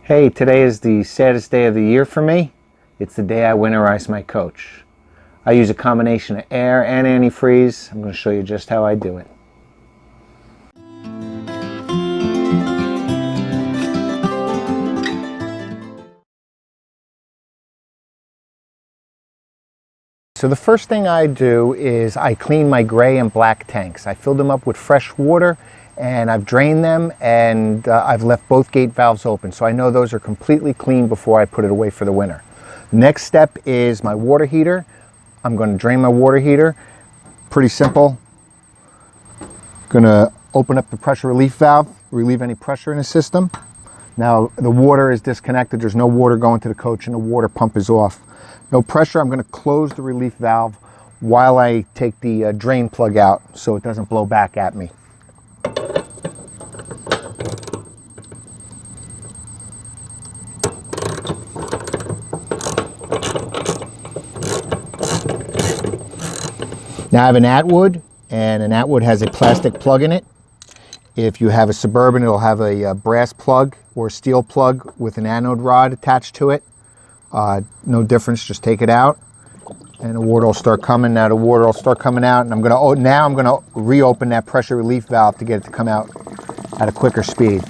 Hey, today is the saddest day of the year for me. It's the day I winterize my coach. I use a combination of air and antifreeze. I'm going to show you just how I do it. So the first thing I do is I clean my gray and black tanks. I fill them up with fresh water and I've drained them, and I've left both gate valves open. So I know those are completely clean before I put it away for the winter. Next step is my water heater. I'm going to drain my water heater. Pretty simple. Going to open up the pressure relief valve, relieve any pressure in the system. Now the water is disconnected. There's no water going to the coach and the water pump is off. No pressure. I'm going to close the relief valve while I take the drain plug out so it doesn't blow back at me. Now I have an Atwood, and an Atwood has a plastic plug in it. If you have a Suburban, it'll have a brass plug or steel plug with an anode rod attached to it. No difference, just take it out and the water will start coming. Now the water will start coming out, and I'm gonna reopen that pressure relief valve to get it to come out at a quicker speed.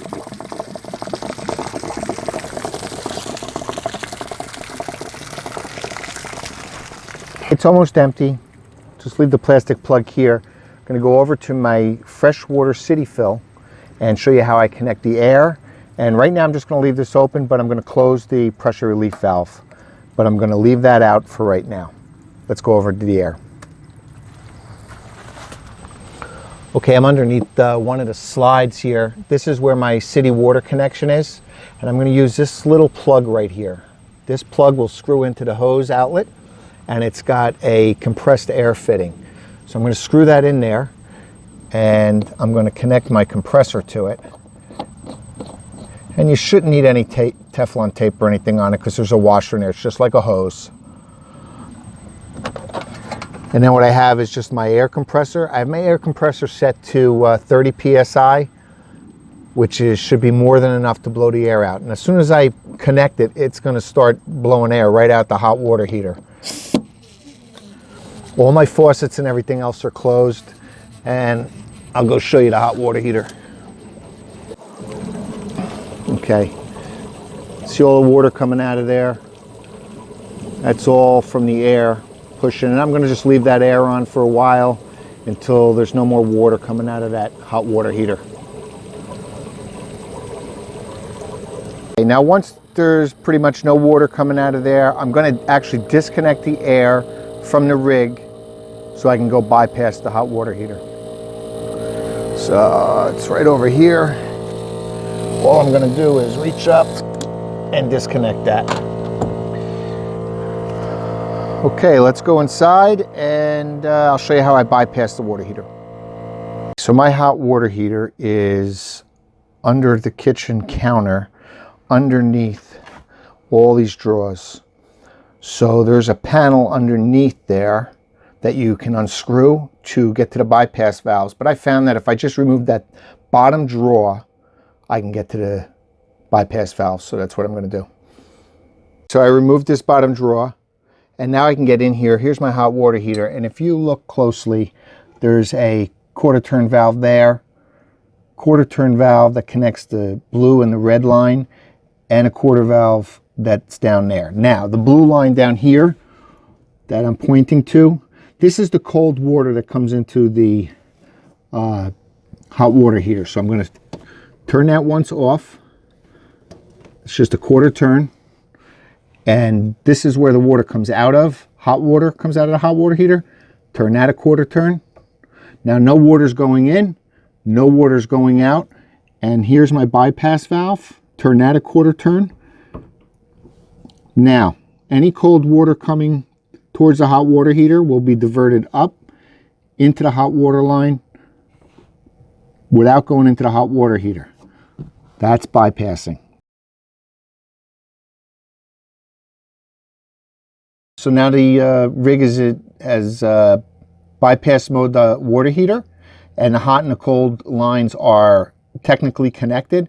It's almost empty. Just leave the plastic plug here. I'm going to go over to my freshwater city fill and show you how I connect the air. And right now I'm just going to leave this open, but I'm going to close the pressure relief valve. But I'm going to leave that out for right now. Let's go over to the air. Okay, I'm underneath one of the slides here. This is where my city water connection is. And I'm going to use this little plug right here. This plug will screw into the hose outlet, and it's got a compressed air fitting. So I'm going to screw that in there, and I'm going to connect my compressor to it. And you shouldn't need any Teflon tape or anything on it because there's a washer in there. It's just like a hose. And then what I have is just my air compressor. I have my air compressor set to 30 psi, which should be more than enough to blow the air out. And as soon as I connect it, it's going to start blowing air right out the hot water heater. All my faucets and everything else are closed, and I'll go show you the hot water heater. Okay, see all the water coming out of there? That's all from the air pushing, and I'm going to just leave that air on for a while until there's no more water coming out of that hot water heater. Okay, now once there's pretty much no water coming out of there, I'm going to actually disconnect the air from the rig so I can go bypass the hot water heater. So it's right over here. All I'm going to do is reach up and disconnect that. Okay, let's go inside, and I'll show you how I bypass the water heater. So my hot water heater is under the kitchen counter, underneath all these drawers. So there's a panel underneath there that you can unscrew to get to the bypass valves. But I found that if I just remove that bottom drawer, I can get to the bypass valves. So that's what I'm going to do. So I removed this bottom drawer, and now I can get in here. Here's my hot water heater. And if you look closely, there's a quarter turn valve there, quarter turn valve that connects the blue and the red line, and a quarter valve that's down there. Now, the blue line down here that I'm pointing to, this is the cold water that comes into the hot water heater. So I'm going to turn that once off. It's just a quarter turn. And this is where the water comes out of. Hot water comes out of the hot water heater. Turn that a quarter turn. Now no water's going in, no water's going out. And here's my bypass valve. Turn that a quarter turn. Now, any cold water coming towards the hot water heater will be diverted up into the hot water line without going into the hot water heater. That's bypassing. So now the rig has bypass mode the water heater, and the hot and the cold lines are technically connected.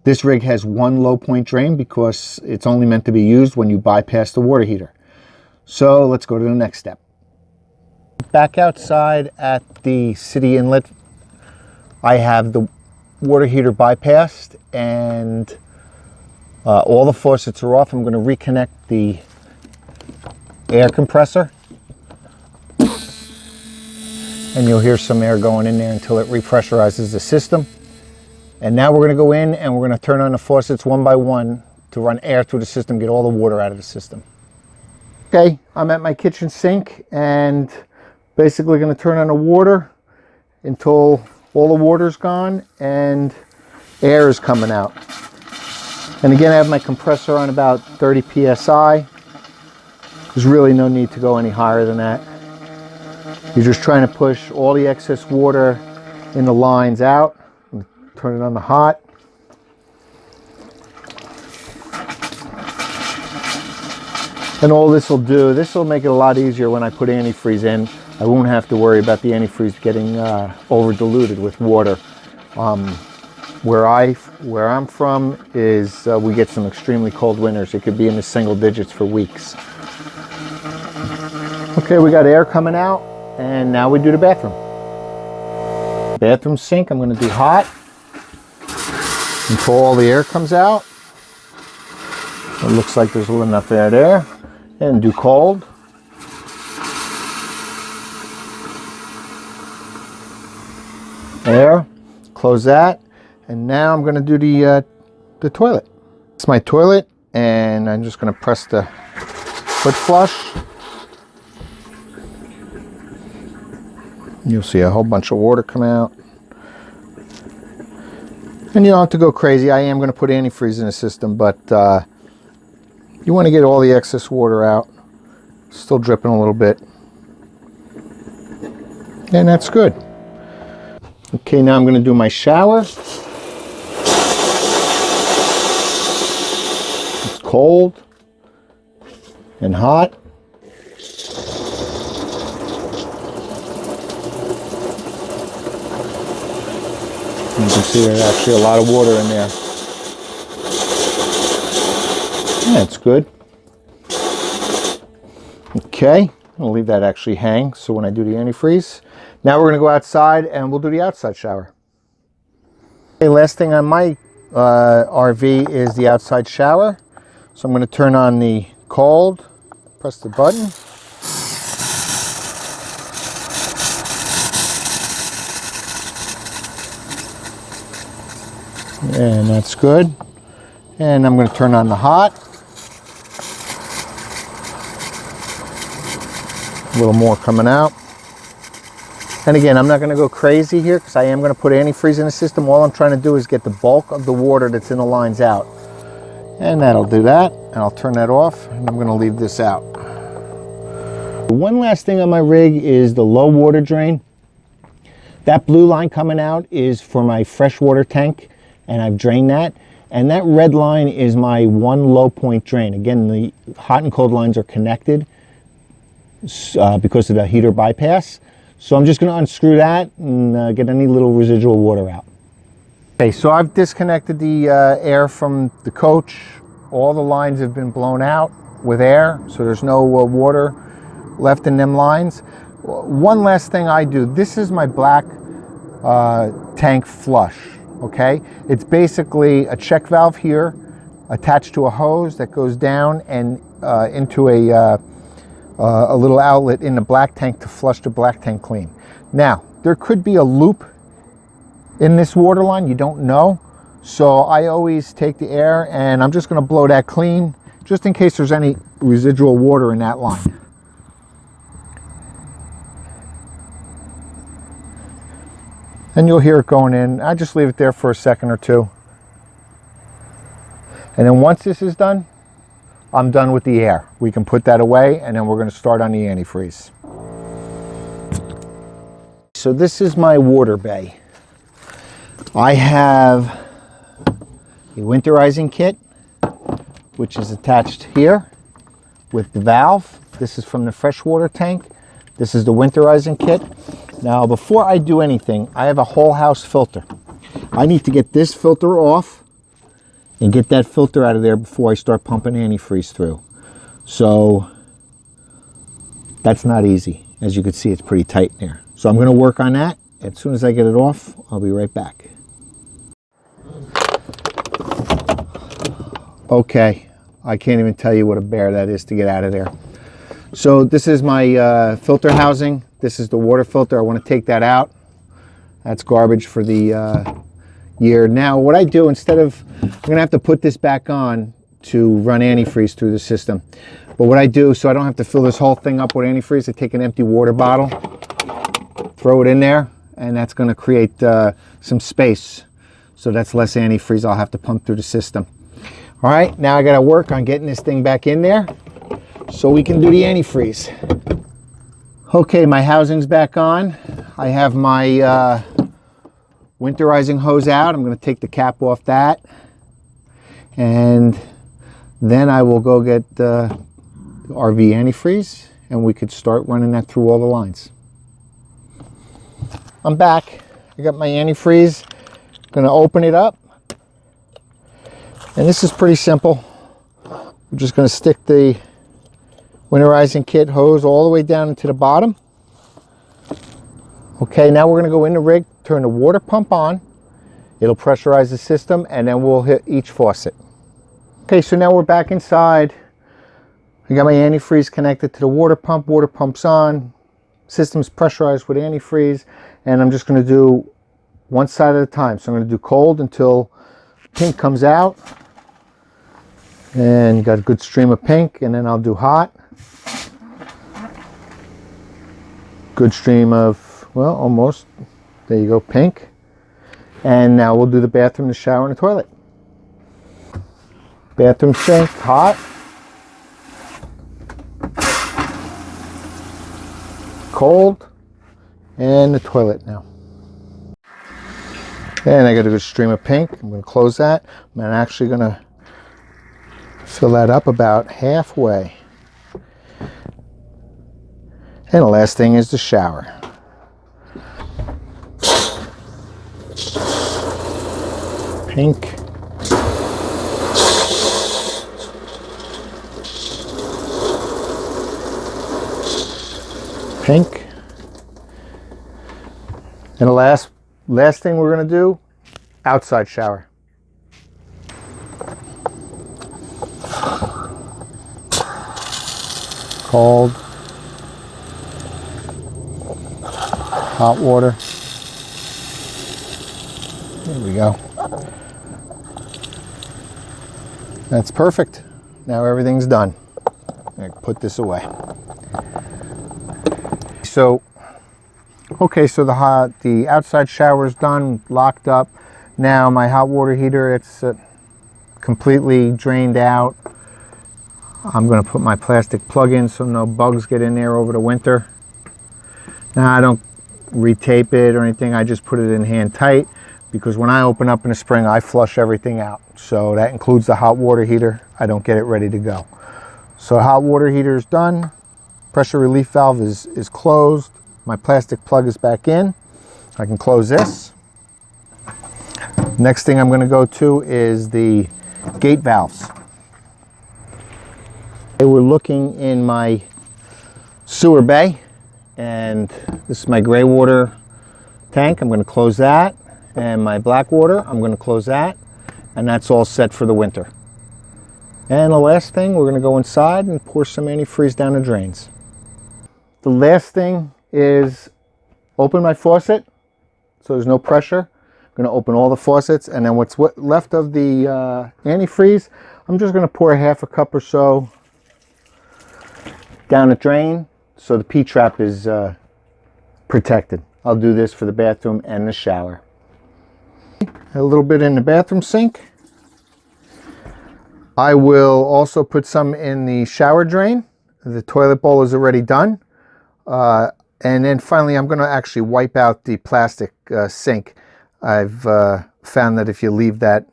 This rig has one low point drain because it's only meant to be used when you bypass the water heater. So let's go to the next step. Back outside at the city inlet, I have the water heater bypassed and all the faucets are off. I'm going to reconnect the air compressor. And you'll hear some air going in there until it repressurizes the system. And now we're going to go in and we're going to turn on the faucets one by one to run air through the system, get all the water out of the system. Okay, I'm at my kitchen sink and basically going to turn on the water until all the water's gone and air is coming out. And again, I have my compressor on about 30 psi. There's really no need to go any higher than that. You're just trying to push all the excess water in the lines out. Turn it on the hot. And all this will do, this will make it a lot easier when I put antifreeze in. I won't have to worry about the antifreeze getting over diluted with water. Where I'm from is we get some extremely cold winters. It could be in the single digits for weeks. Okay, we got air coming out. And now we do the bathroom. Bathroom sink, I'm going to do hot until all the air comes out. It looks like there's enough air there. And do cold. Air, close that. And now I'm going to do the toilet. It's my toilet and I'm just going to press the foot flush. You'll see a whole bunch of water come out. And you don't have to go crazy. I am going to put antifreeze in the system, but you want to get all the excess water out. Still dripping a little bit. And that's good. Okay, now I'm going to do my shower. It's cold and hot. You can see there's actually a lot of water in there. That's good. Okay, I'll leave that actually hang so when I do the antifreeze. Now we're going to go outside and we'll do the outside shower. Okay, last thing on my RV is the outside shower. So I'm going to turn on the cold, press the button. And that's good. And I'm going to turn on the hot. A little more coming out. And again, I'm not going to go crazy here because I am going to put antifreeze in the system. All I'm trying to do is get the bulk of the water that's in the lines out. And that'll do that. And I'll turn that off and I'm going to leave this out. One last thing on my rig is the low water drain. That blue line coming out is for my freshwater tank. And I've drained that. And that red line is my one low point drain. Again, the hot and cold lines are connected because of the heater bypass. So I'm just going to unscrew that and get any little residual water out. Okay, so I've disconnected the air from the coach. All the lines have been blown out with air, so there's no water left in them lines. One last thing I do, this is my black tank flush. Okay, it's basically a check valve here attached to a hose that goes down and into a little outlet in the black tank to flush the black tank clean. Now, there could be a loop in this water line, you don't know. So I always take the air and I'm just going to blow that clean just in case there's any residual water in that line. And you'll hear it going in. I just leave it there for a second or two. And then once this is done, I'm done with the air. We can put that away and then we're going to start on the antifreeze. So this is my water bay. I have a winterizing kit, which is attached here with the valve. This is from the freshwater tank. This is the winterizing kit. Now, before I do anything, I have a whole house filter. I need to get this filter off and get that filter out of there before I start pumping antifreeze through. So that's not easy. As you can see, it's pretty tight in there. So I'm going to work on that. As soon as I get it off, I'll be right back. Okay, I can't even tell you what a bear that is to get out of there. So this is my filter housing. This is the water filter. I want to take that out. That's garbage for the year. Now what I do, instead of, I'm going to have to put this back on to run antifreeze through the system. But what I do, so I don't have to fill this whole thing up with antifreeze, I take an empty water bottle, throw it in there, and that's going to create some space. So that's less antifreeze I'll have to pump through the system. All right, now I got to work on getting this thing back in there so we can do the antifreeze. Okay, my housing's back on. I have my winterizing hose out. I'm going to take the cap off that, and then I will go get the RV antifreeze, and we could start running that through all the lines. I'm back. I got my antifreeze. Going to open it up, and this is pretty simple. We're just going to stick the winterizing kit hose all the way down into the bottom. Okay, now we're going to go in the rig, turn the water pump on. It'll pressurize the system, and then we'll hit each faucet. Okay, so now we're back inside. I got my antifreeze connected to the water pump. Water pump's on. System's pressurized with antifreeze, and I'm just going to do one side at a time. So I'm going to do cold until pink comes out, and you got a good stream of pink, and then I'll do hot. Good stream of, well, almost, there you go, pink. And now we'll do the bathroom, the shower, and the toilet. Bathroom sink, hot. Cold. And the toilet now. And I got a good stream of pink. I'm going to close that. I'm actually going to fill that up about halfway. And the last thing is the shower. Pink. Pink. And the last thing we're going to do, outside shower. Cold. Hot water. There we go. That's perfect. Now everything's done. I put this away. So, okay, so the outside shower is done, locked up. Now my hot water heater, it's completely drained out. I'm going to put my plastic plug in so no bugs get in there over the winter. Now I don't retape it or anything, I just put it in hand tight, because when I open up in the spring I flush everything out. So that includes the hot water heater. I don't get it ready to go. So hot water heater is done. Pressure relief valve is closed. My plastic plug is back in. I can close this. Next thing I'm going to go to is the gate valves. We're looking in my sewer bay, and this is my gray water tank. I'm going to close that, and my black water, I'm going to close that, and that's all set for the winter. And the last thing, we're going to go inside and pour some antifreeze down the drains. The last thing is open my faucet so there's no pressure. I'm going to open all the faucets, and then what's left of the antifreeze, I'm just going to pour a half a cup or so down the drain so the P-trap is protected. I'll do this for the bathroom and the shower. A little bit in the bathroom sink. I will also put some in the shower drain. The toilet bowl is already done. And then finally I'm going to actually wipe out the plastic sink. I've found that if you leave that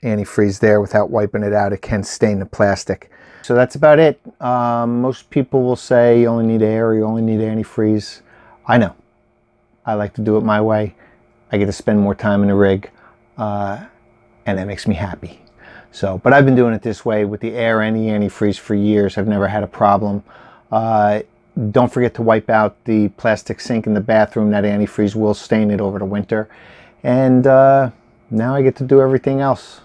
antifreeze there without wiping it out, it can stain the plastic. So that's about it. Most people will say you only need air, you only need antifreeze. I know. I like to do it my way. I get to spend more time in the rig, and that makes me happy. So, but I've been doing it this way with the air and the antifreeze for years. I've never had a problem. Don't forget to wipe out the plastic sink in the bathroom. That antifreeze will stain it over the winter. And now I get to do everything else.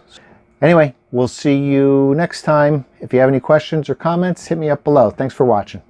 Anyway, we'll see you next time. If you have any questions or comments, hit me up below. Thanks for watching.